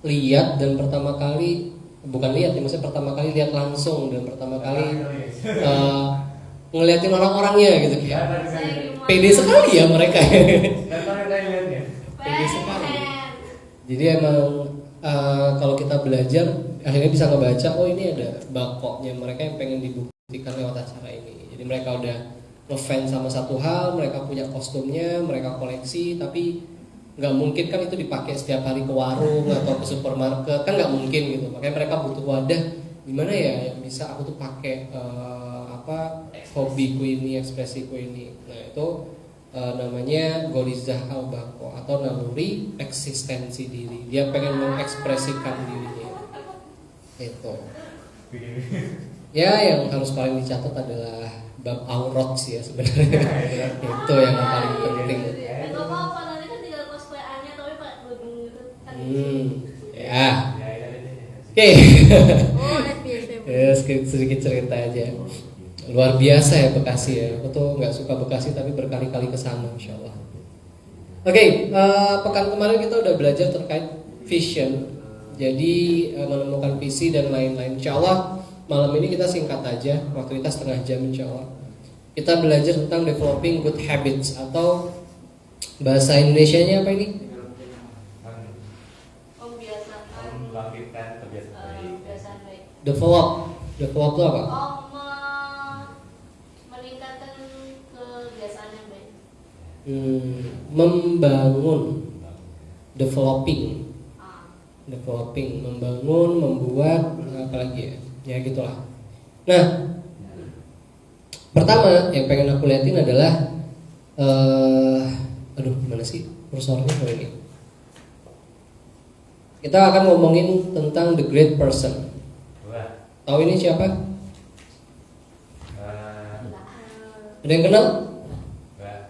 lihat dan pertama kali bukan lihat ya, maksudnya pertama kali lihat langsung dan pertama kali ngeliatin orang-orangnya gitu kayak pede sekali ya mereka. Pede sekali. Jadi emang kalau kita belajar akhirnya bisa ngebaca, oh ini ada bakoknya mereka yang pengen dibuktikan lewat acara ini. Jadi mereka udah ngefans sama satu hal, mereka punya kostumnya, mereka koleksi, tapi nggak mungkin kan itu dipakai setiap hari ke warung atau ke supermarket, kan nggak mungkin gitu. Makanya mereka butuh wadah gimana ya yang bisa aku tuh pakai hobiku ini, ekspresiku ini. Nah itu namanya Gorizah Al-Baqo atau naluri eksistensi diri. Dia pengen mengekspresikan dirinya. Itu. Ya yang harus paling dicatat adalah bab aurat sih ya sebenarnya. Itu yang paling penting. Ya. Oke. Ya, sedikit cerita aja. Luar biasa ya Bekasi ya. Aku tuh nggak suka Bekasi tapi berkali-kali kesana, insya Allah. Oke, pekan kemarin kita udah belajar terkait vision. Jadi menemukan visi dan lain-lain. Insya Allah malam ini kita singkat aja. Waktu kita setengah jam insya Allah. Kita belajar tentang developing good habits atau bahasa Indonesianya apa ini? Develop itu apa? Meningkatkan kebiasaan yang baik. Membangun, developing, membangun, membuat, apa lagi ya? Ya gitulah. Nah, pertama yang pengen aku liatin adalah, gimana sih kursornya kalau ini? Kita akan ngomongin tentang the great person. Tahu ini siapa? Ada yang kenal?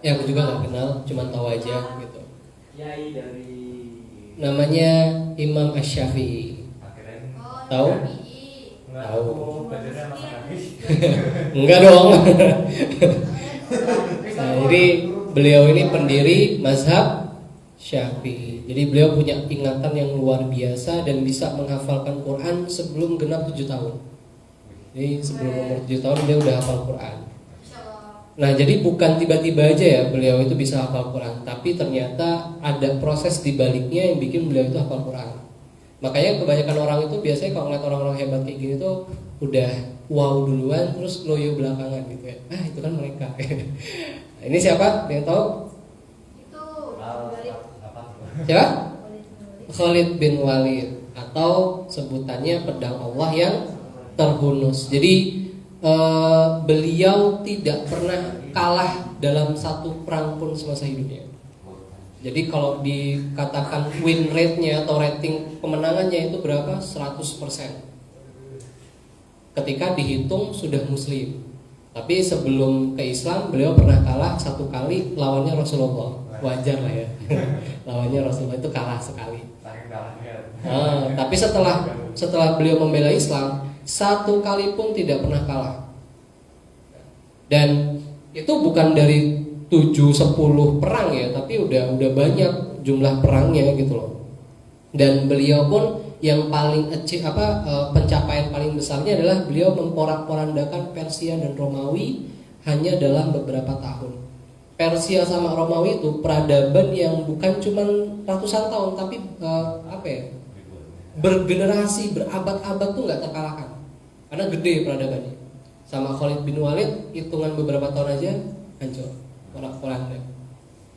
Ya aku juga nggak kenal, cuma tahu aja gitu. Yai dari Namanya Imam Asy-Syafi'i. Tahu? Tahu. Enggak dong. Nah, jadi beliau ini pendiri mazhab Syafi'i. Jadi beliau punya ingatan yang luar biasa dan bisa menghafalkan Quran sebelum genap 7 tahun. Jadi sebelum umur 7 tahun dia udah hafal Quran. Nah jadi bukan tiba-tiba aja ya beliau itu bisa hafal Quran, tapi ternyata ada proses di baliknya yang bikin beliau itu hafal Quran. Makanya kebanyakan orang itu biasanya kalau ngeliat orang-orang hebat kayak gini tuh udah wow duluan terus loyo belakangan gitu ya. Itu kan mereka. Ini siapa? Yang tahu? Itu Siapa? Khalid bin Walid atau sebutannya pedang Allah yang terhunus. Jadi beliau tidak pernah kalah dalam satu perang pun semasa hidupnya. Jadi kalau dikatakan win rate-nya atau rating kemenangannya itu berapa? 100%. Ketika dihitung sudah muslim. Tapi sebelum ke Islam beliau pernah kalah satu kali lawannya Rasulullah. Wajar lah ya. Lawannya Rasulullah itu kalah sekali. Tapi setelah beliau membela Islam, satu kali pun tidak pernah kalah. Dan itu bukan dari 7-10 perang ya, tapi udah banyak jumlah perangnya gitu loh. Dan beliau pun yang paling pencapaian paling besarnya adalah beliau memporak-porandakan Persia dan Romawi hanya dalam beberapa tahun. Persia sama Romawi itu peradaban yang bukan cuma ratusan tahun, tapi bergenerasi, berabad-abad tuh nggak terkalahkan. Karena gede peradabannya. Sama Khalid bin Walid hitungan beberapa tahun aja hancur, porak-poranda.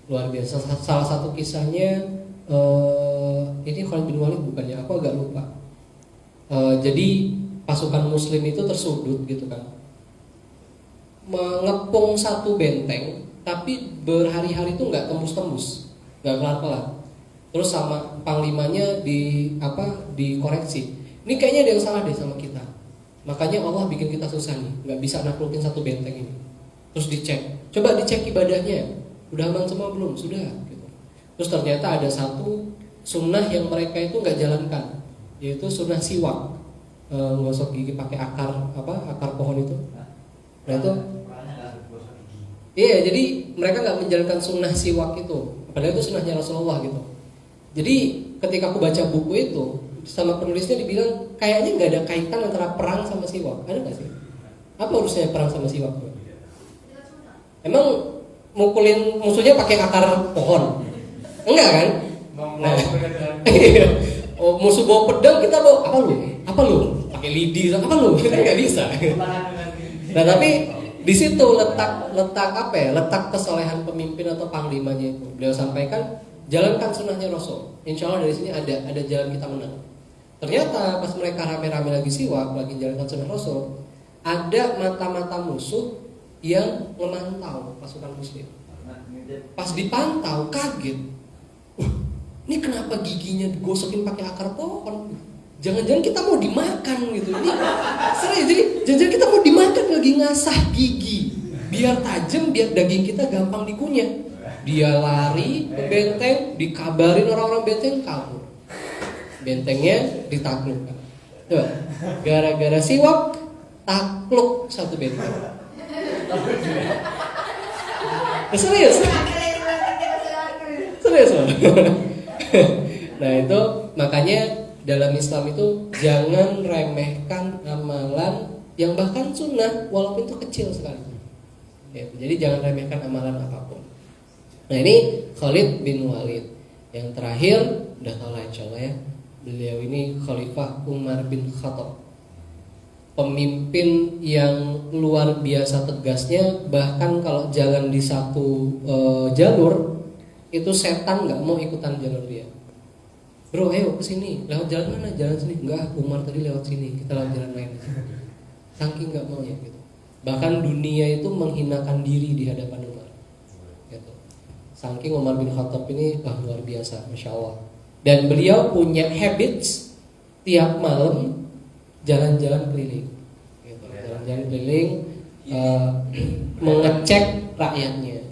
Luar biasa. Salah satu kisahnya ini Khalid bin Walid bukannya, aku agak lupa. Jadi pasukan Muslim itu tersudut gitu kan, mengepung satu benteng, tapi berhari-hari itu nggak tembus-tembus, nggak kelar-kelar. Terus sama panglimanya dikoreksi. Ini kayaknya ada yang salah deh sama kita. Makanya Allah bikin kita susah nih, nggak bisa naklukin satu benteng ini. Terus dicek, coba dicek ibadahnya, udah aman semua belum? Sudah. Gitu. Terus ternyata ada satu sunnah yang mereka itu nggak jalankan, yaitu sunnah siwak, ngosok gigi pakai akar pohon itu. Nah itu, iya, jadi mereka nggak menjalankan sunnah siwak itu, padahal itu sunnahnya Rasulullah gitu. Jadi ketika aku baca buku itu sama penulisnya dibilang kayaknya nggak ada kaitan antara perang sama siwak. Ada nggak sih? Apa urusannya perang sama siwak? Emang mukulin musuhnya pakai akar pohon? Enggak kan? Nah, oh, musuh bawa pedang, kita bawa apa lu? Apa lu? Pakai lidi apa lu? Kita nggak bisa. Nah tapi di situ letak apa ya? Letak kesolehan pemimpin atau panglimanya itu. Beliau sampaikan jalankan sunnahnya Rasul. Insya Allah dari sini ada jalan kita menang. Ternyata pas mereka rame-rame lagi siwak, lagi jalankan sunnah Rasul, ada mata-mata musuh yang memantau pasukan muslim. Pas dipantau kaget. Ini kenapa giginya digosokin pakai akar pohon? Jangan-jangan kita mau dimakan gitu. Ini serius, jadi jangan-jangan kita mau dimakan lagi ngasah gigi. Biar tajam, biar daging kita gampang dikunyah. Dia lari ke benteng, dikabarin orang-orang benteng kabur. Bentengnya ditaklukkan. Coba, gara-gara siwak takluk satu benteng. Serius? Serius loh. Nah itu makanya dalam Islam itu jangan remehkan amalan yang bahkan sunnah walaupun itu kecil sekali. Ya, jadi jangan remehkan amalan apapun. Nah ini Khalid bin Walid. Yang terakhir udah tahu lah insyaallah ya. Beliau ini Khalifah Umar bin Khattab. Pemimpin yang luar biasa tegasnya, bahkan kalau jalan di satu jalur itu setan nggak mau ikutan jalur dia. Bro, ayo ke sini. Lewat jalan mana? Jalan sini. Enggak, Umar tadi lewat sini. Kita lewat jalan lain. Saking nggak mau ya gitu. Bahkan dunia itu menghinakan diri di hadapan Umar. Gitu. Saking Umar bin Khattab ini luar biasa, masya Allah. Dan beliau punya habits tiap malam jalan-jalan keliling. Gitu. Jalan-jalan keliling, mengecek rakyatnya.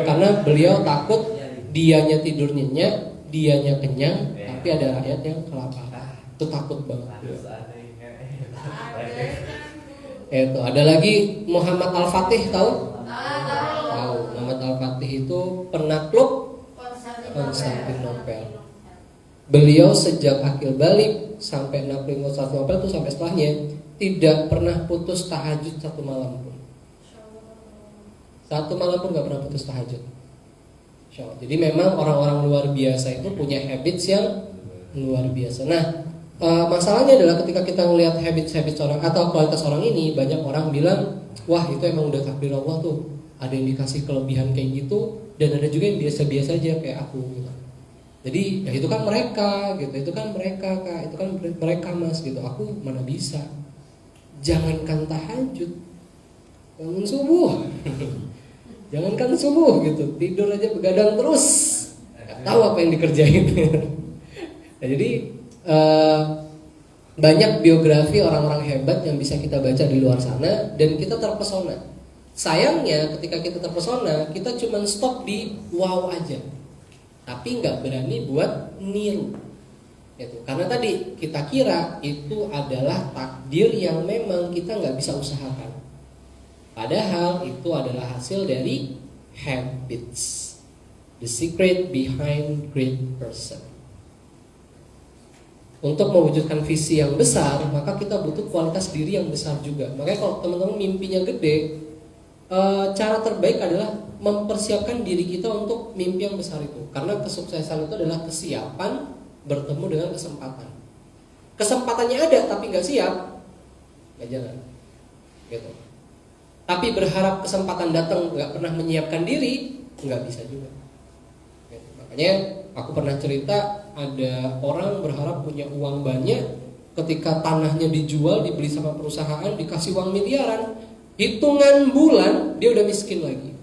Karena beliau takut dianya tidur nyenyak, dianya kenyang, tapi ada rakyat yang kelaparan. Itu takut banget. Itu ada lagi Muhammad Al-Fatih, tahu? Tahu. Muhammad Al-Fatih itu penakluk Konstantinopel. Beliau sejak akil balik sampai nakluk Konstantinopel itu sampai setelahnya tidak pernah putus tahajud satu malam pun. Satu malam pun nggak pernah putus tahajud. Jadi memang orang-orang luar biasa itu punya habits yang luar biasa. Nah, masalahnya adalah ketika kita melihat habits orang atau kualitas orang ini, banyak orang bilang, wah itu emang udah takdir Allah tuh. Ada yang dikasih kelebihan kayak gitu, dan ada juga yang biasa-biasa aja kayak aku gitu. Jadi ya itu kan mereka gitu, itu kan mereka kak, itu kan mereka mas gitu. Aku mana bisa. Jangankan tahajud, bangun subuh. Jangankan subuh gitu, tidur aja begadang terus, nggak tahu apa yang dikerjain. Nah, jadi banyak biografi orang-orang hebat yang bisa kita baca di luar sana dan kita terpesona. Sayangnya ketika kita terpesona, kita cuma stop di wow aja, tapi nggak berani buat niru. Gitu. Karena tadi kita kira itu adalah takdir yang memang kita nggak bisa usahakan. Padahal itu adalah hasil dari habits. The secret behind great person. Untuk mewujudkan visi yang besar, maka kita butuh kualitas diri yang besar juga. Makanya kalau teman-teman mimpinya gede, cara terbaik adalah mempersiapkan diri kita untuk mimpi yang besar itu. Karena kesuksesan itu adalah kesiapan bertemu dengan kesempatan. Kesempatannya ada tapi nggak siap, nggak jalan. Gitu. Tapi berharap kesempatan datang nggak pernah menyiapkan diri, nggak bisa juga. Makanya aku pernah cerita ada orang berharap punya uang banyak, ketika tanahnya dijual, dibeli sama perusahaan, dikasih uang miliaran, hitungan bulan dia udah miskin lagi.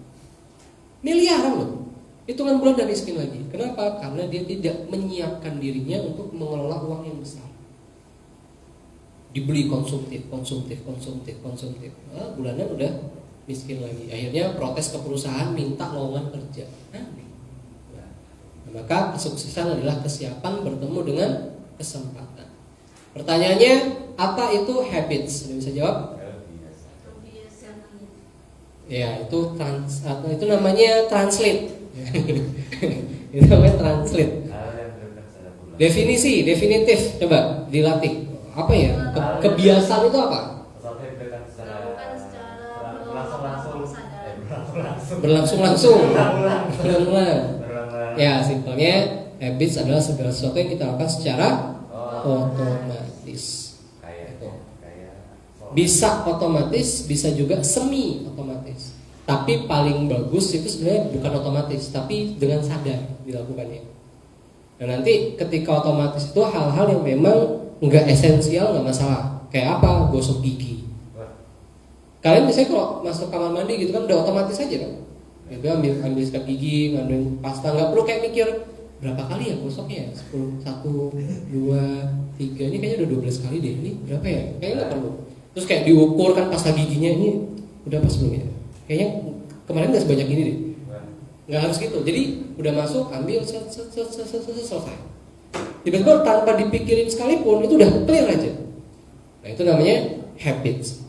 Miliaran loh, hitungan bulan udah miskin lagi. Kenapa? Karena dia tidak menyiapkan dirinya untuk mengelola uang yang besar. Dibeli konsumtif. Bulanan udah miskin lagi. Akhirnya protes ke perusahaan, minta lowongan kerja. Maka kesuksesan adalah kesiapan bertemu dengan kesempatan. Pertanyaannya, apa itu habits? Anda bisa jawab? Ya, itu namanya translate. Itu namanya translate. definitif, coba dilatih. Apa ya? Kebiasaan itu apa? Sesuatu yang dilakukan Lakukan secara berlangsung-langsung. sadar. Berlangsung-langsung. Berulang-ulang. Berulang-ulang. Ya, simpelnya habits adalah segala sesuatu yang kita lakukan secara Oh, otomatis. kayak Gitu. sholat. Bisa otomatis, bisa juga semi otomatis. Tapi paling bagus itu sebenarnya bukan otomatis, tapi dengan sadar dilakukannya. Nah nanti ketika otomatis itu hal-hal yang memang nggak esensial nggak masalah. Kayak apa? Gosok gigi. Wah, Kalian biasanya kalau masuk kamar mandi gitu kan udah otomatis aja kan? Gitu ambil sikat gigi, ngambil pasta, nggak perlu kayak mikir berapa kali ya gosoknya? 10, 1, 2, 3, ini kayaknya udah 12 kali deh. Ini berapa ya? Kayaknya nggak perlu. Terus kayak diukur kan pasta giginya ini udah pas belum ya? Kayaknya kemarin nggak sebanyak ini deh. wah. Nggak harus gitu. Jadi udah masuk, ambil selesai. Tiba-tiba tanpa dipikirin sekalipun itu udah clear aja. Nah itu namanya habits.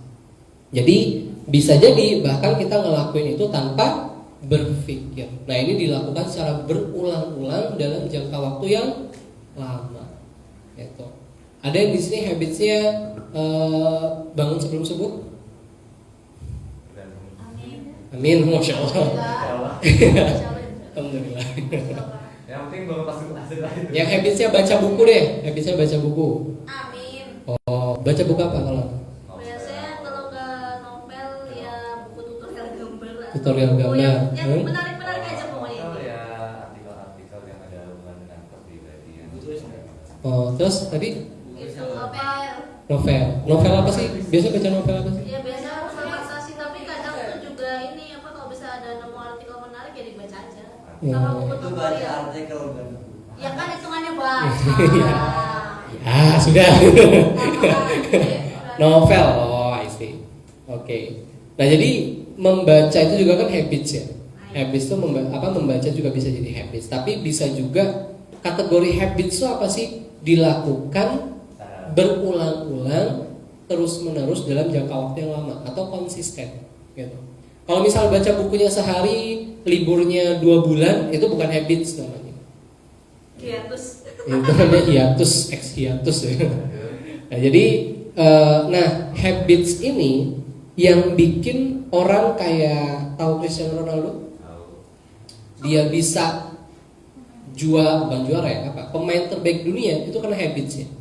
Jadi bisa jadi bahkan kita ngelakuin itu tanpa berpikir. Nah ini dilakukan secara berulang-ulang dalam jangka waktu yang lama. Gitu. Ada yang di sini habitsnya bangun sebelum subuh? Amin. Amin, masya Allah. Alhamdulillah. Alhamdulillah. Yang penting belum pas hasil itu. Yang habitsnya baca buku deh. Habitsnya baca buku. Amin. Oh, baca buku apa kalau? Biasanya kalau nggak novel ya buku tutorial gambar. Tutorial gambar. Yang menarik-menarik aja pokoknya. Atau ya artikel-artikel yang ada hubungan dengan kepribadian. Oh, terus tadi Itu apa? novel. Novel apa sih? Biasa baca novel apa sih? Ya biasa relaksasi tapi kadang tuh juga ini apa kalau bisa ada nemu artikel menarik ya dibaca aja. Sama buku Itu baca tutorial. artikel kan. Ya kan hitungannya baca. Ya, sudah. Novel. Oh, I see. Oke. Nah, jadi membaca itu juga kan habits ya. Habits itu membaca juga bisa jadi habits, tapi bisa juga kategori habits itu apa sih? Dilakukan berulang-ulang terus-menerus dalam jangka waktu yang lama atau konsisten gitu. Kalau misal baca bukunya sehari, liburnya 2 bulan, itu bukan habits namanya. Hiatus. Itu namanya hiatus, ex hiatus ya. Nah, jadi habits ini yang bikin orang kayak tahu Cristiano Ronaldo, dia bisa bukan juara ya, pemain terbaik dunia itu karena habitsnya.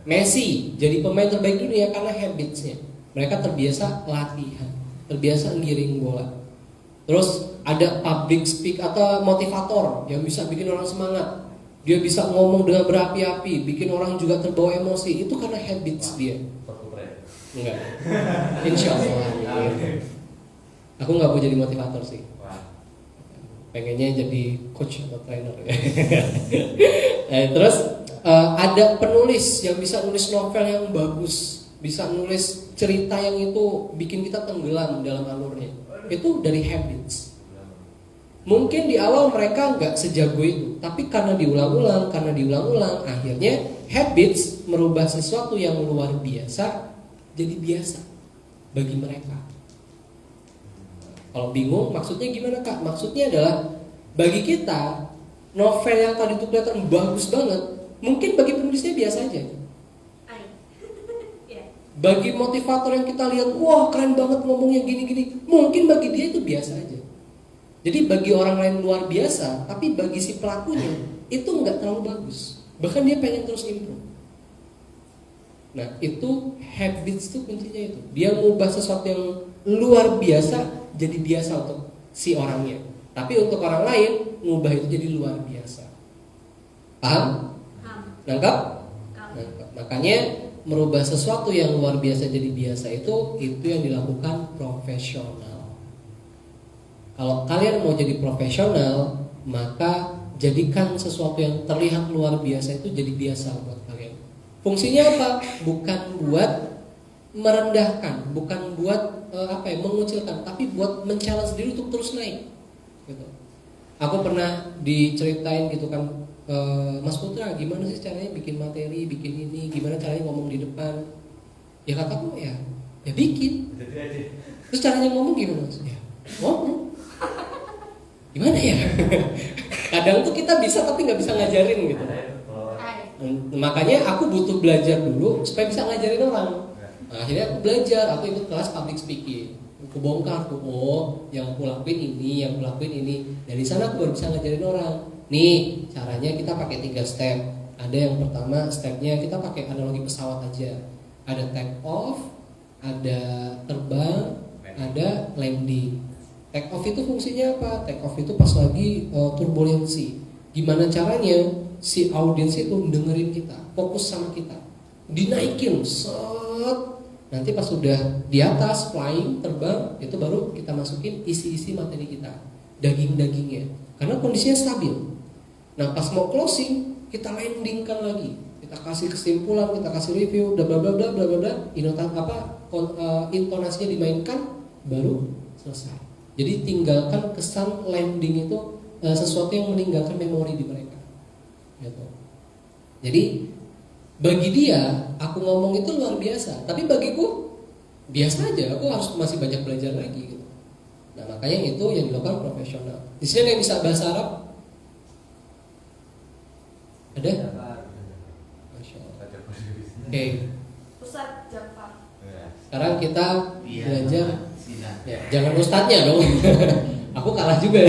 Messi jadi pemain terbaik dunia karena habitsnya. Mereka terbiasa latihan, terbiasa ngiring bola. Terus ada public speak atau motivator yang bisa bikin orang semangat. Dia bisa ngomong dengan berapi-api, bikin orang juga terbawa emosi. Itu karena habits dia. Enggak. Insya Allah. Aku nggak mau jadi motivator sih. Pengennya jadi coach atau trainer. Terus ada penulis yang bisa nulis novel yang bagus, bisa nulis cerita yang itu bikin kita tenggelam dalam alurnya. Itu dari habits. Mungkin di awal mereka nggak sejago itu, tapi karena diulang-ulang, akhirnya habits merubah sesuatu yang luar biasa jadi biasa bagi mereka. Kalau bingung maksudnya gimana Kak? Maksudnya adalah bagi kita novel yang tadi itu kelihatan bagus banget, mungkin bagi penulisnya biasa aja. Bagi motivator yang kita lihat, wah keren banget ngomongnya gini-gini, mungkin bagi dia itu biasa aja. Jadi bagi orang lain luar biasa, tapi bagi si pelakunya itu nggak terlalu bagus. Bahkan dia pengen terus improve. Nah itu habits itu kuncinya itu. Dia mengubah sesuatu yang luar biasa jadi biasa untuk si orangnya. Tapi untuk orang lain mengubah itu jadi luar biasa. Paham? Nangkap? Nangkap. Makanya merubah sesuatu yang luar biasa jadi biasa itu yang dilakukan profesional. Kalau kalian mau jadi profesional, maka jadikan sesuatu yang terlihat luar biasa itu jadi biasa buat kalian. Fungsinya apa? Bukan buat merendahkan, bukan buat mengucilkan, tapi buat men-challenge diri untuk terus naik. Gitu. Aku pernah diceritain gitu kan, Mas Putra, gimana sih caranya bikin materi, bikin ini, gimana caranya ngomong di depan? Ya kataku ya bikin. Terus caranya ngomong gimana Mas? Ya ngomong. Gimana ya? Kadang tuh kita bisa tapi nggak bisa ngajarin gitu. Makanya aku butuh belajar dulu supaya bisa ngajarin orang. Nah, akhirnya aku belajar, aku ikut kelas public speaking. Aku bongkar tuh, oh yang aku lakuin ini, yang aku lakuin ini. Dari sana aku baru bisa ngajarin orang. Nih, caranya kita pakai 3 step. Ada yang pertama stepnya kita pakai analogi pesawat aja. Ada take off, ada terbang, ada landing. Take off itu fungsinya apa? Take off itu pas lagi turbulensi. Gimana caranya si audiens itu dengerin kita, fokus sama kita, dinaikin, set. Nanti pas sudah di atas flying, terbang, itu baru kita masukin isi-isi materi kita, daging-dagingnya. Karena kondisinya stabil. Nah pas mau closing, kita landingkan lagi, kita kasih kesimpulan, kita kasih review, bla bla bla bla bla bla, intonasinya dimainkan, baru selesai. Jadi tinggalkan kesan landing itu sesuatu yang meninggalkan memori di mereka. Gitu. Jadi bagi dia aku ngomong itu luar biasa, tapi bagiku biasa aja. Aku harus masih banyak belajar lagi. Gitu. Nah makanya itu yang dilakukan profesional. Di sini ada yang bisa bahasa Arab? Ada? Masya Allah. Oke. Ustaz Jafar. Sekarang kita belajar. Ya, jangan ustadznya dong. Aku kalah juga.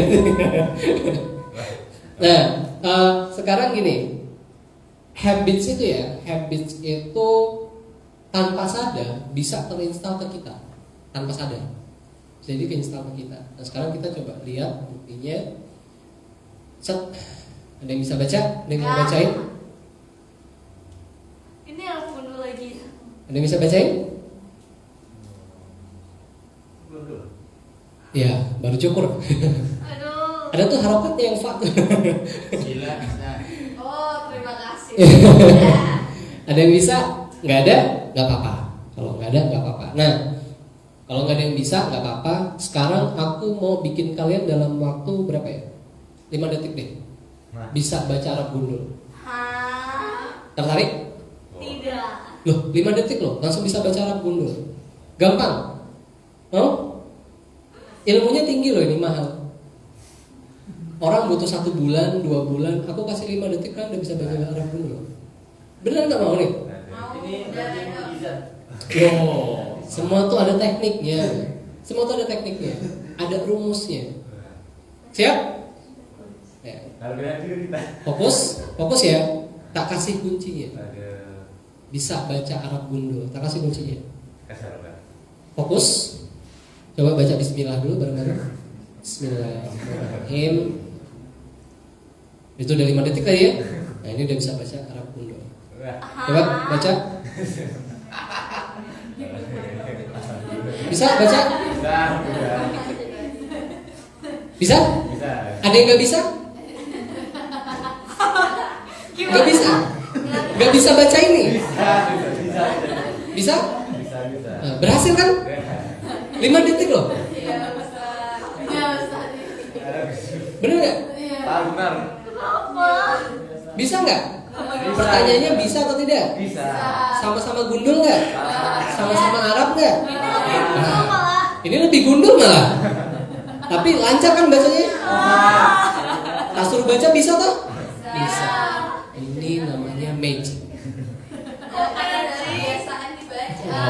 Nah, sekarang gini, habits itu tanpa sadar bisa terinstal ke kita, tanpa sadar. Jadi keinstal ke kita. Nah, sekarang kita coba lihat buktinya. Set. Ada yang bisa baca? Ada yang mau bacain? Ini yang bunuh lagi. Ada yang bisa bacain? Ya, baru cukur. Aduh. Ada tuh harokatnya yang fa. Gila bisa. Oh, terima kasih. Ada yang bisa? Nggak ada? Nggak apa-apa. Kalau nggak ada, nggak apa-apa. Nah, kalau nggak ada yang bisa, nggak apa-apa. Sekarang aku mau bikin kalian dalam waktu berapa ya? 5 detik deh. Bisa baca Arab gundul. Hah? Tertarik? Tidak. Loh, 5 detik loh, langsung bisa baca Arab gundul. Gampang? Mau? Ilmunya tinggi loh, ini mahal. Orang butuh 1 bulan, 2 bulan. Aku kasih 5 detik kan udah bisa baca Arab gundul. Bener nggak mau nih? Mau. Ini berarti mujizat. Yo, semua tuh ada tekniknya. Semua tuh ada tekniknya. Ada rumusnya. Siap? Ya. Harga diri kita. Fokus ya. Tak kasih kuncinya. Ada Bisa baca Arab gundul. Tak kasih kuncinya. kasar kan. Fokus. Coba baca bismillah dulu bareng-bareng. Bismillahirrahmanirrahim. Itu udah 5 detik tadi ya. Nah ini udah bisa baca Arab gundul. Coba baca. Bisa baca? Bisa? Bisa. Ada yang nggak bisa? Nggak bisa? Nggak bisa baca ini? Bisa? Nah, berhasil kan? 5 detik loh. Iya, Ustaz. Iya, Ustaz. Bener nggak? Iya. Benar. Kenapa? Bisa nggak? Pertanyaannya bisa atau tidak? Bisa. Sama-sama gundul nggak? Sama-sama Arab nggak? Kenapa? Ini lebih gundul malah. Tapi lancar kan bacanya? Tak suruh baca bisa toh? Bisa. Ini namanya magic. Kok ada dari kebiasaan dibaca?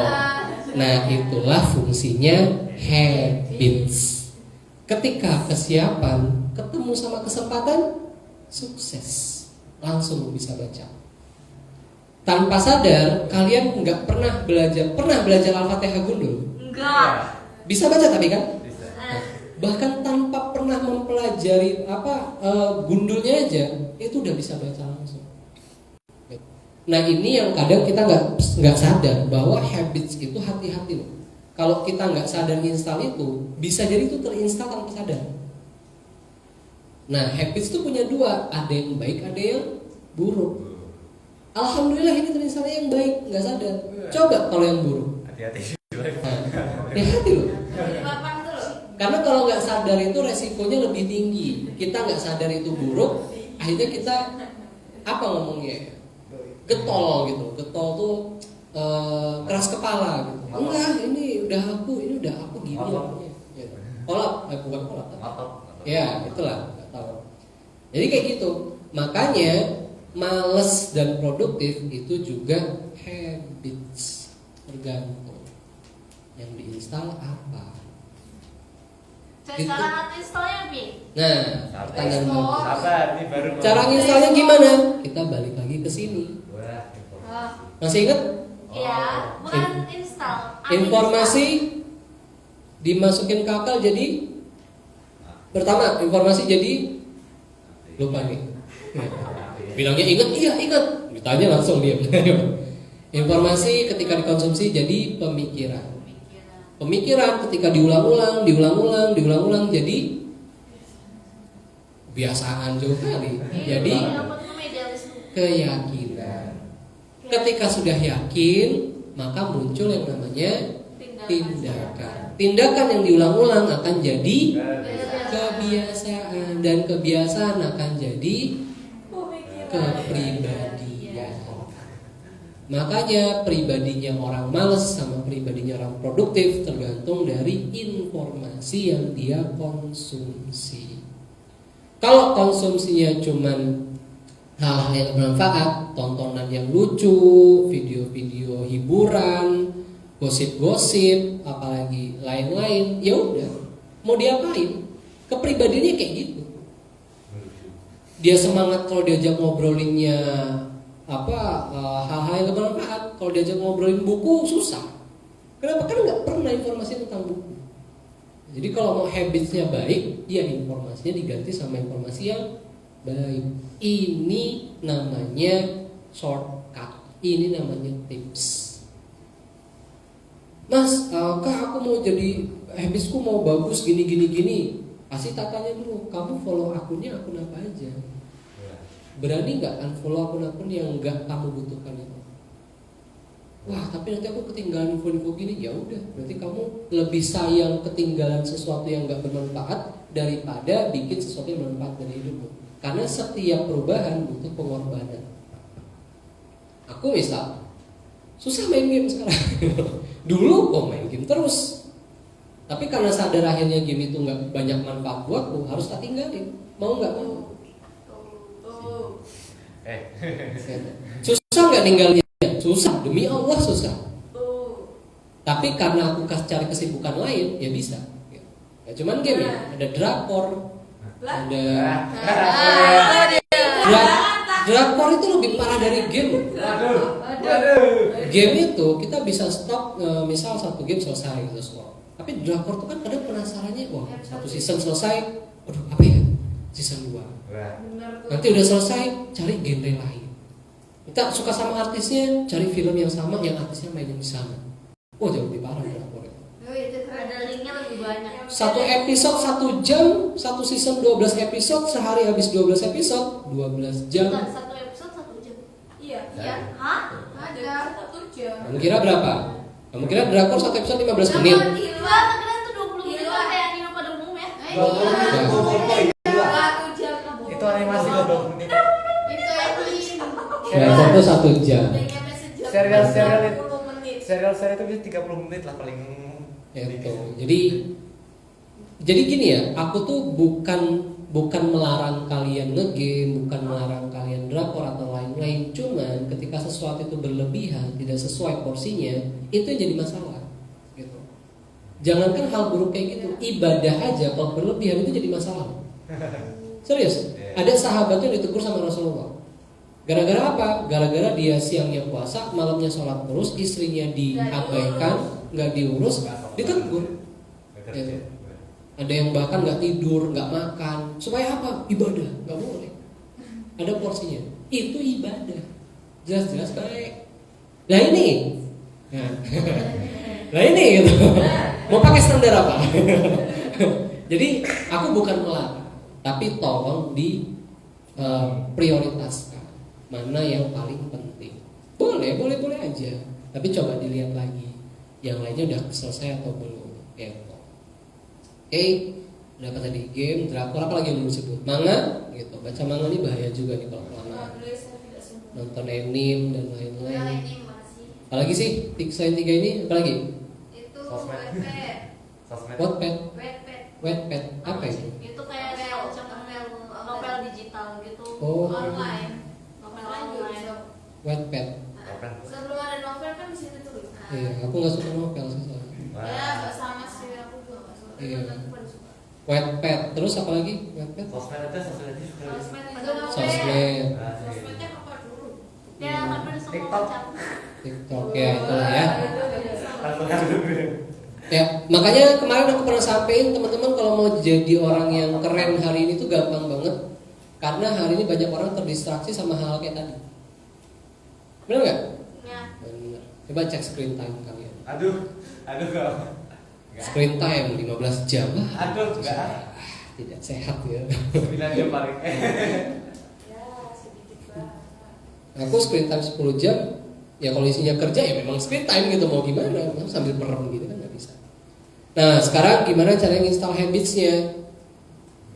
Nah itulah fungsinya habits. Ketika kesiapan ketemu sama kesempatan, sukses, langsung bisa baca. Tanpa sadar kalian nggak pernah belajar Al-Fatihah gundul. Enggak. Bisa baca tapi kan? Bisa. Bahkan tanpa pernah mempelajari gundulnya aja itu udah bisa baca langsung. Nah ini yang kadang kita nggak sadar bahwa habits itu hati-hati loh. Kalau kita nggak sadar install itu, bisa jadi itu terinstal tanpa sadar. Nah habits itu punya 2, ada yang baik, ada yang buruk. Alhamdulillah ini terinstalnya yang baik, nggak sadar. Coba kalau yang buruk. Hati-hati. Hati-hati loh. Papan tuh loh. Karena kalau nggak sadar itu resikonya lebih tinggi. Kita nggak sadar itu buruk, akhirnya kita apa ngomongnya? Getol gitu. Getol tuh keras kepala gitu. Enggak, ini udah aku gini. Gitu. Kolap, bukan kolap. Matok. Ya, itulah, nggak tahu. Jadi kayak gitu. Makanya males dan produktif itu juga habits, tergantung yang diinstal apa. Cara installnya Bi? Nah, pertanyaan bagus. Sabar, ini baru. Cara nginstalnya gimana? Kita balik lagi ke sini. Wah, informasi. Masih ingat? Iya, bukan install. Informasi dimasukin ke akal jadi pertama informasi jadi lupa nih. Bilangnya ingat, iya ingat. Ditanya langsung dia. Informasi ketika dikonsumsi jadi pemikiran. Pemikiran ketika diulang-ulang jadi kebiasaan juga kali. Jadi keyakinan. Ketika sudah yakin, maka muncul yang namanya tindakan. Tindakan yang diulang-ulang akan jadi kebiasaan, dan kebiasaan akan jadi kepribadian. Makanya pribadinya orang malas sama pribadinya orang produktif tergantung dari informasi yang dia konsumsi. Kalau konsumsinya cuman hal-hal yang bermanfaat, tontonan yang lucu, video-video hiburan, gosip-gosip, apalagi lain-lain, ya udah, mau diapain? Kepribadiannya kayak gitu. Dia semangat kalau diajak ngobrolinnya hal-hal yang bermanfaat. Kalau diajak ngobrolin buku susah. Kenapa? Kan nggak pernah informasi tentang buku. Jadi kalau mau habitsnya baik, ya informasinya diganti sama informasi yang baik. Ini namanya shortcut. Ini namanya tips. Mas, kak aku mau jadi habitsku mau bagus gini. Pasti tak tanya dulu, kamu follow akunnya akun apa aja? Berani nggak unfollow akun-akun yang nggak kamu butuhkan itu? Wah, tapi nanti aku ketinggalan info-info gini. Ya udah, berarti kamu lebih sayang ketinggalan sesuatu yang nggak bermanfaat daripada bikin sesuatu yang bermanfaat dari hidupmu. Karena setiap perubahan butuh pengorbanan. Aku misal susah main game sekarang. Dulu main game terus. Tapi karena sadar akhirnya game itu nggak banyak manfaat buatku, harus tak tinggalin. Mau nggak mau. Susah nggak tinggalnya? Susah, demi Allah susah. Tapi karena aku cari kesibukan lain, ya bisa. Ya cuman game ya, ada drakor, ada drakor itu lebih parah dari game. Game itu kita bisa stop, misal satu game selesai terus. Tapi drakor itu kan kadang penasarannya, wah satu season selesai, aduh apa ya season 2. Nanti udah selesai, cari genre lain. Kita suka sama artisnya, cari film yang sama, yang artisnya mainin di sana. Oh jauh lebih parah drakor itu. Ada linknya lebih banyak. Satu episode 1 jam, satu season 12 episode, sehari habis 12 episode, 12 jam. Satu episode 1 jam. Iya. Hah? Ada 1 jam. Kamu kira berapa? Kamu kira drakor satu episode 15 menit? Gila, kira itu 20 menit kayak anime pada umum ya. 20 menit. 1 jam. Itu animasi 20 menit. Itu anime. Drakor itu 1 jam. Serial menit. Serial itu bisa 30 menit lah paling. Itu. Jadi gini ya, aku tuh bukan melarang kalian ngegame, bukan melarang kalian drakor atau lain-lain. Cuman ketika sesuatu itu berlebihan, tidak sesuai porsinya, itu yang jadi masalah. Gitu. Jangankan hal buruk kayak gitu, ibadah aja kalau berlebihan itu jadi masalah. Serius, ada sahabat yang ditegur sama Rasulullah. Gara-gara apa? Gara-gara dia siangnya puasa, malamnya sholat terus, istrinya diabaikan, nggak diurus, ditegur. Ya. Ada yang bahkan nggak tidur, nggak makan, supaya apa? Ibadah, nggak boleh. Ada porsinya. Itu ibadah, jelas-jelas baik. Nah ini, nah ini gitu. Mau pakai standar apa? Jadi aku bukan melarang, tapi tolong di prioritaskan mana yang paling penting. Boleh aja, tapi coba dilihat lagi yang lainnya udah selesai atau belum. Oke, dapat tadi game, drakor, apa lagi yang belum disebut? Manga, gitu. Baca manga ini bahaya juga nih kalau kelamaan. Nonton anime dan lain-lain. Apalagi sih selain 3 ini, apalagi? Itu Sosmed. Wattpad. Wattpad, apa itu? Itu kayak novel digital gitu. Oh. Online. Novel Wattpad. Kapan? Sebelum ada novel kan di situ tuh. Iya, aku nggak suka novel sih soalnya. Ya sama sih aku juga nggak suka. Iya. Aku paling suka. Wattpad, terus apa lagi? Wattpad? Sosmed aja suka. Sosmed itu novel. Sosmed, Sosmednya apa dulu? Ya hampir semua TikTok. macam. TikTok, ya itulah ya. Langsung. Ya, makanya kemarin aku pernah sampein teman-teman kalau mau jadi orang yang keren hari ini tuh gampang banget. Karena hari ini banyak orang terdistraksi sama hal kayak tadi. Benar nggak? Ya. Benar. Coba cek screen time kalian. Aduh kau. Screen time 15 jam. Aduh, enggak. Tidak sehat ya. 9 jam paling. Ya sedikit banget. Aku screen time 10 jam. Ya kalau isinya kerja ya memang screen time gitu, mau gimana? Mau sambil merem gitu kan nggak bisa. Nah sekarang gimana cara install habitsnya?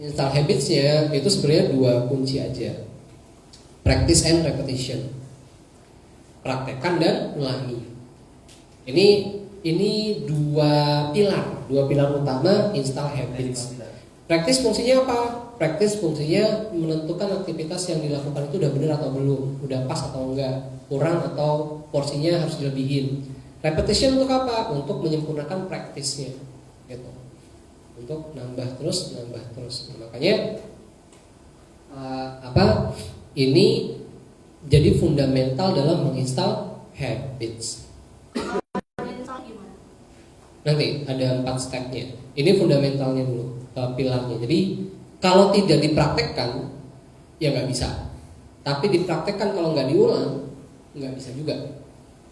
Install habitsnya itu sebenarnya 2 kunci aja. Practice and repetition. Praktekkan dan ulangi. Ini 2 pilar utama install habits. Practice fungsinya apa? Practice fungsinya menentukan aktivitas yang dilakukan itu udah benar atau belum, udah pas atau enggak, kurang atau porsinya harus dilebihin. Repetition untuk apa? Untuk menyempurnakan praktisnya, gitu. Untuk nambah terus. Nah, makanya ini jadi fundamental dalam menginstal habits. Install gimana? Nanti ada 4 stepnya. Ini fundamentalnya dulu, pilarnya. Jadi kalau tidak dipraktekkan, ya nggak bisa. Tapi dipraktekkan kalau nggak diulang, nggak bisa juga.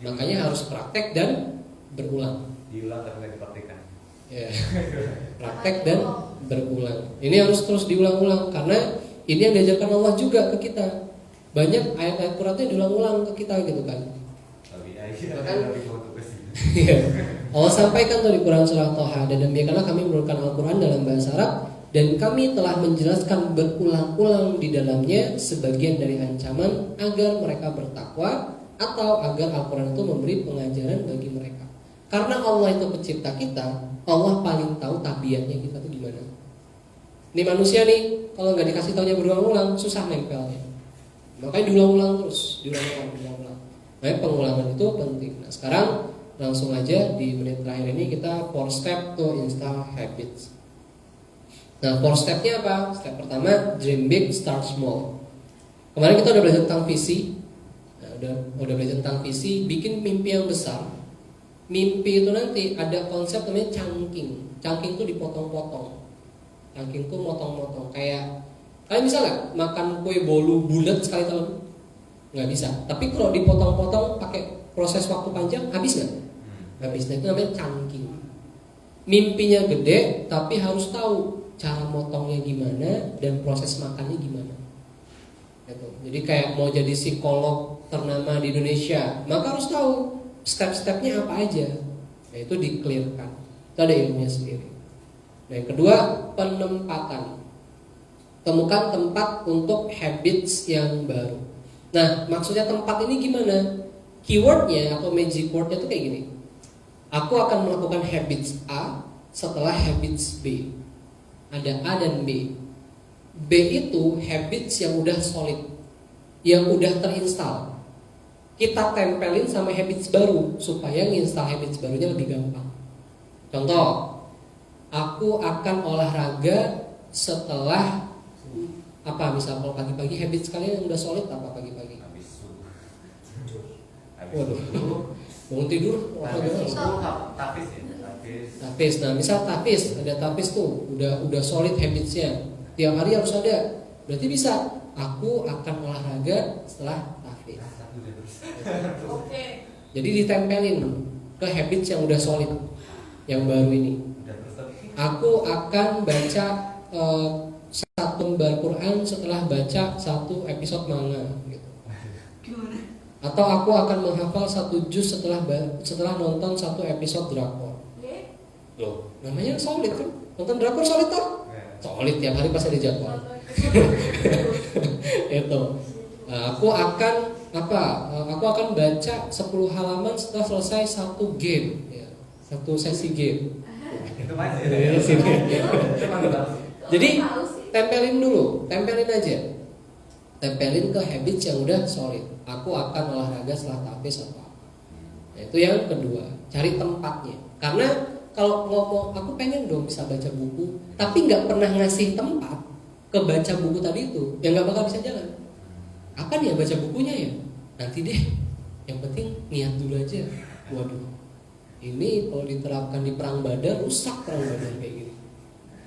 Makanya harus praktek dan berulang. Diulang tapi nggak dipraktikkan. Ya. Praktek dan berulang. Ini harus terus diulang-ulang karena ini yang diajarkan Allah juga ke kita. Banyak ayat-ayat Qurannya diulang-ulang ke kita gitu kan. Lebih fokus. Iya. Allah sampaikan tuh di Quran surah Toha, dan demikianlah kami menurunkan Al-Quran dalam bahasa Arab, dan kami telah menjelaskan berulang-ulang di dalamnya sebagian dari ancaman agar mereka bertakwa atau agar Al-Quran itu memberi pengajaran bagi mereka. Karena Allah itu pencipta kita, Allah paling tahu tabiatnya kita tuh gimana. Ini manusia nih, kalau nggak dikasih taunya berulang-ulang, susah nempelnya. Makanya diulang-ulang terus, diulang-ulang. Makanya pengulangan itu penting. Nah sekarang langsung aja di menit terakhir ini kita 4 step to install habits. Nah 4 stepnya apa? Step pertama, dream big, start small. Kemarin kita udah belajar tentang visi. Nah, udah belajar tentang visi, bikin mimpi yang besar. Mimpi itu nanti ada konsep namanya chunking. Chunking itu dipotong-potong. Chunking itu motong-motong. Kayak kalian bisa nggak makan kue bolu bulat sekali tahun? Nggak bisa. Tapi kalau dipotong-potong pakai proses waktu panjang, habis nggak? Habis. Nah, itu namanya chunking. Mimpinya gede, tapi harus tahu cara motongnya gimana dan proses makannya gimana. Gitu. Jadi kayak mau jadi psikolog ternama di Indonesia, maka harus tahu step-stepnya apa aja. Nah, itu di-clearkan. Itu ada ilmunya sendiri. Nah, yang kedua, penempatan. Temukan tempat untuk habits yang baru. Nah, maksudnya tempat ini gimana? Keywordnya atau magic wordnya itu kayak gini. Aku akan melakukan habits A setelah habits B. Ada A dan B. B itu habits yang udah solid, yang udah terinstall. Kita tempelin sama habits baru supaya nginstal habits barunya lebih gampang. Contoh, aku akan olahraga setelah apa? Misal kalau pagi-pagi habits kalian yang udah solid apa pagi-pagi? Habis subuh. Waduh, bangun tidur olahraga. Tapis ya. Tapis. Nah, misal tapis, ada tapis tuh, udah solid habitsnya. Tiap hari harus ada. Berarti bisa. Aku akan olahraga setelah tapis. Oke. Jadi ditempelin ke habits yang udah solid, yang baru ini. Aku akan baca 1 lembar Quran setelah baca 1 episode manga. Gitu. Gimana? Atau aku akan menghafal 1 juz setelah nonton 1 episode drakor. Loh, namanya solid kan? Nonton drakor solid toh? Solid tiap hari pasti ada jadwal. Itu. Nah, aku akan baca 10 halaman setelah selesai 1 game, ya. 1 sesi game. Itu aja. Jadi tempelin aja. Tempelin ke habits yang udah solid. aku akan olahraga setelah tahfiz atau apa. Nah, itu yang kedua, cari tempatnya. Karena kalau ngomong aku pengen dong bisa baca buku, tapi nggak pernah ngasih tempat ke baca buku tadi itu, ya nggak bakal bisa jalan. Apa nih ya baca bukunya ya? Nanti deh. Yang penting niat dulu aja. Waduh, ini kalau diterapkan di perang Badar rusak perang Badar kayak gini.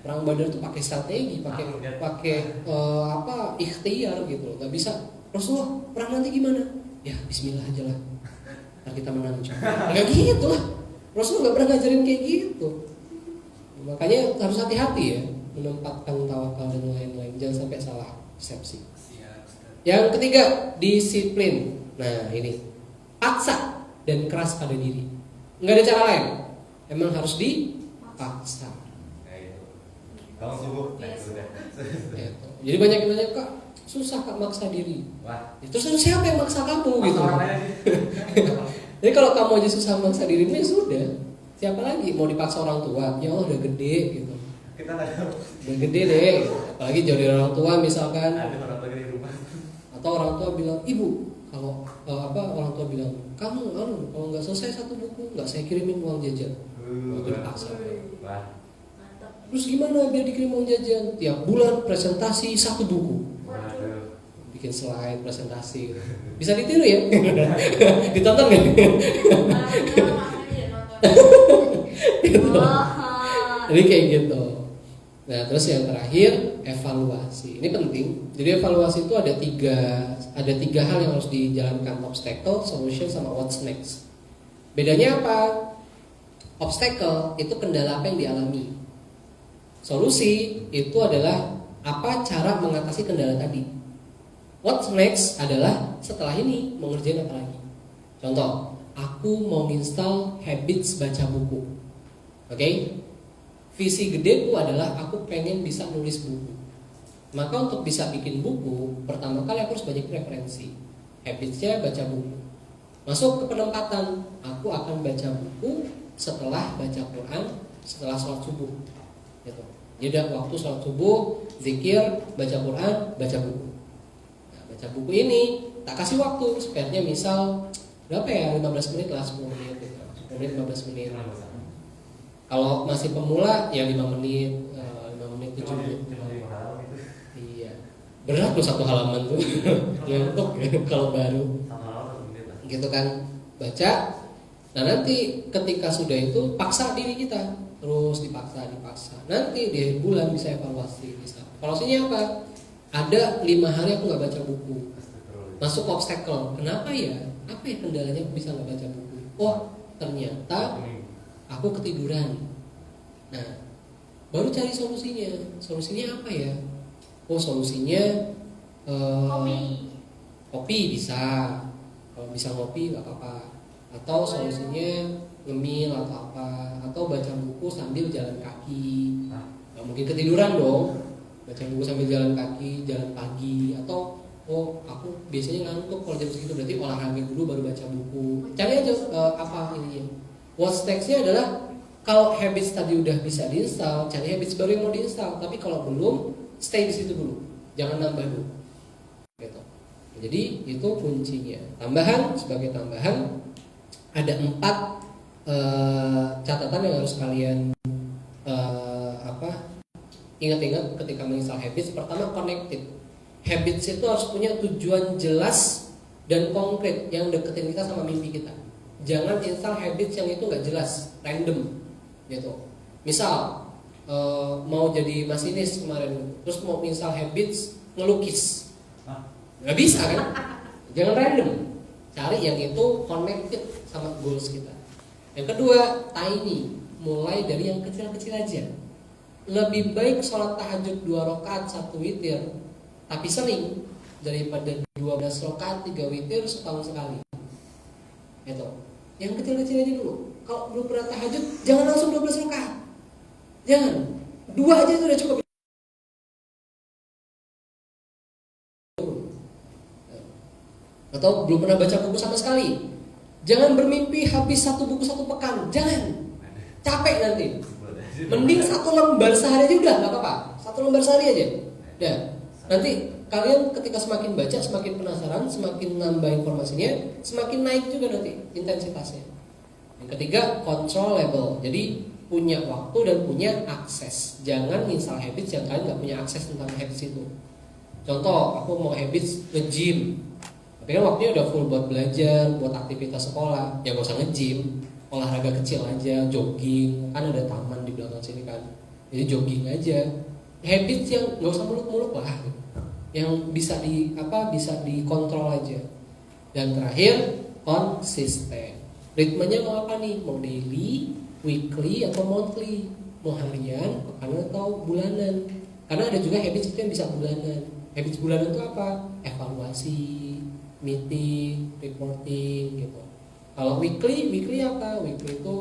Perang Badar tuh pakai strategi, pakai ikhtiar gitu loh. Gak bisa Rasulullah perang nanti gimana? Ya Bismillah aja lah. Ntar kita menang. Nggak gitu lah. Rasulullah nggak pernah ngajarin kayak gitu. Makanya harus hati-hati ya menempatkan tawakal dan lain-lain. Jangan sampai salah persepsi. Yang ketiga, disiplin. Nah ini, paksa dan keras pada diri. Nggak ada cara lain. Emang harus dipaksa. Kalau subuh, Gitu. Jadi banyak yang nanya, Kak, susah Kak maksa diri. wah, Terus siapa yang maksa kamu gitu? orang lain aja. Jadi kalau kamu aja susah maksa dirimu ya sudah. Siapa lagi mau dipaksa orang tua? Ya Allah udah gede gitu. Kita nggak tahu. Udah gede deh. Apalagi jauh dari orang tua misalkan. Ada orang tua di rumah. Atau orang tua bilang, ibu, kalau orang tua bilang, kamu kalau nggak selesai satu buku nggak saya kirimin uang jajan. Itu dipaksa. Wah, Terus gimana biar dikirim uang jajan? Tiap bulan presentasi satu buku. waduh. Bikin slide presentasi. Bisa ditiru ya? Ditonton nggak? Gitu. Jadi kayak gitu. Nah terus yang terakhir evaluasi. Ini penting. Jadi evaluasi itu ada tiga hal yang harus dijalankan: obstacle, solution, sama what's next. Bedanya apa? Obstacle itu kendala apa yang dialami. Solusi itu adalah apa cara mengatasi kendala tadi. What's next adalah setelah ini mau ngerjain apa lagi. Contoh, aku mau install habits baca buku. Oke? Visi gedeku adalah aku pengen bisa nulis buku. Maka untuk bisa bikin buku, pertama kali aku harus banyak referensi. Habitsnya baca buku. Masuk ke penempatan, aku akan baca buku setelah baca Quran, setelah sholat subuh. Gitu. Jadi ada waktu sholat subuh, zikir, baca Quran, baca buku. Nah, baca buku ini tak kasih waktu, spare-nya misal berapa ya, 15 menit lah, 10 menit gitu. 10 menit, 15 menit. Kalau masih pemula ya 5 menit, 5 menit 7 menit. Iya. Berat loh satu halaman tuh. Ngantuk ya kalau baru. Gitu kan, baca. Nah nanti ketika sudah itu paksa diri kita, terus dipaksa. Nanti di akhir bulan bisa evaluasi. Evaluasinya apa? Ada 5 hari aku nggak baca buku. Masuk obstacle. Kenapa ya? Apa ya kendalanya aku bisa nggak baca buku? Oh ternyata aku ketiduran. Nah baru cari solusinya. Solusinya apa ya? Oh solusinya kopi bisa. Kalau bisa ngopi nggak apa-apa. Atau solusinya ngemil atau apa, atau baca buku sambil jalan kaki. Nggak mungkin ketiduran dong. Baca buku sambil jalan kaki, jalan pagi. Atau oh aku biasanya ngantuk kalau jam segitu, berarti olahraga dulu baru baca buku. Cari aja apa ininya. What's next-nya adalah kalau habits tadi udah bisa diinstal, cari habits baru yang mau diinstal. Tapi kalau belum, stay di situ dulu, jangan nambah dulu. Gitu. Jadi itu kuncinya. Sebagai tambahan ada 4 catatan yang harus kalian ingat-ingat ketika menginstal habits. Pertama, connected. Habits itu harus punya tujuan jelas dan konkret yang deketin kita sama mimpi kita. Jangan install habits yang itu nggak jelas, random gitu. Misal mau jadi masinis kemarin, terus mau install habits ngelukis, nggak bisa kan? Jangan random. Cari yang itu connected sama goals kita. Yang kedua, tiny. Mulai dari yang kecil-kecil aja. Lebih baik sholat tahajud 2 rakaat 1 witir, tapi sering, daripada 12 rakaat 3 witir setahun sekali. Gitu. Yang kecil-kecil aja dulu. Kalau belum pernah tahajud, jangan langsung 12 rakaat. Jangan. 2 aja itu udah cukup. Atau belum pernah baca buku sama sekali, jangan bermimpi habis 1 buku 1 pekan. Jangan. Capek nanti. Mending 1 lembar sehari aja udah, nggak apa-apa. 1 lembar sehari aja. Udah. Nanti kalian ketika semakin baca, semakin penasaran, semakin nambah informasinya, semakin naik juga nanti intensitasnya. Yang ketiga, controllable. Jadi punya waktu dan punya akses. Jangan install habits yang kalian nggak punya akses tentang habits itu. Contoh, aku mau habits nge-gym, tapi kan waktunya udah full buat belajar, buat aktivitas sekolah. Ya gak usah nge-gym, olahraga kecil aja, jogging. Kan ada taman di belakang sini kan, jadi jogging aja. Habits yang nggak usah muluk-muluk lah, yang bisa bisa dikontrol aja. Dan terakhir, konsisten. Ritmenya mau apa nih? Mau daily, weekly atau monthly? Mau harian, pekan atau bulanan? Karena ada juga habits itu yang bisa bulanan. Habits bulanan itu apa? Evaluasi, meeting, reporting gitu. Kalau weekly apa? Weekly itu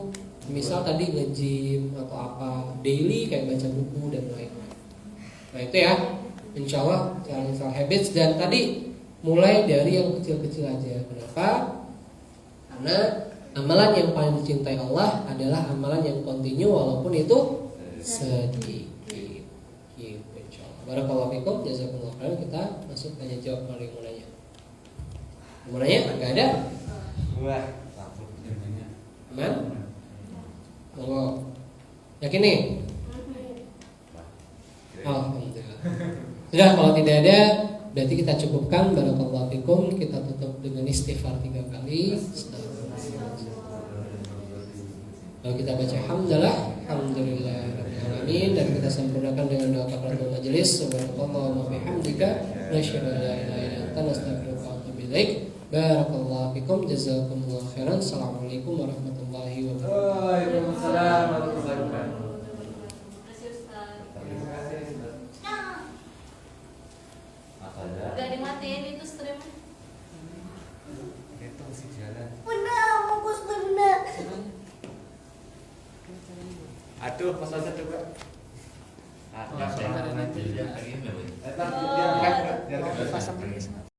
misal tadi nge-gym atau apa. Daily kayak baca buku dan lain-lain. Nah itu ya, insya Allah cara install habits. Dan tadi mulai dari yang kecil-kecil aja. Kenapa? Karena amalan yang paling dicintai Allah adalah amalan yang kontinu walaupun itu sedikit. Gitu, insya Allah. Barakallahu fikum, jazakumullah khairan. Kita masuk tanya jawab. Kalau yang mau nanya, mau nanya? Nggak ada? Wah, langsung nanya. Aman? Monggo. Yakin nih? Alhamdulillah. Sudah, kalau tidak ada berarti kita cukupkan. Barakallahu fikum. Kita tutup dengan istighfar 3 kali. Kalau kita baca hamdalah, alhamdulillah rabbil alamin, dan kita sempurnakan dengan doa kafaratul majelis. Subhanallah wa bihamdika, nasyhadu an la ilaha illa anta, nastaghfiruka wa atubu ilaik. Barakallahu fikum, jazakumullah khairan. Assalamualaikum warahmatullahi wabarakatuh. Waalaikumsalam warahmatullahi wabarakatuh. Terima kasih Ustaz. Udah dimatiin itu stream. Itu masih jalan. Bunda, fokus bunda. Aduh, pas aja coba. Nah, saya nanti dia pengen Biar pasang lagi.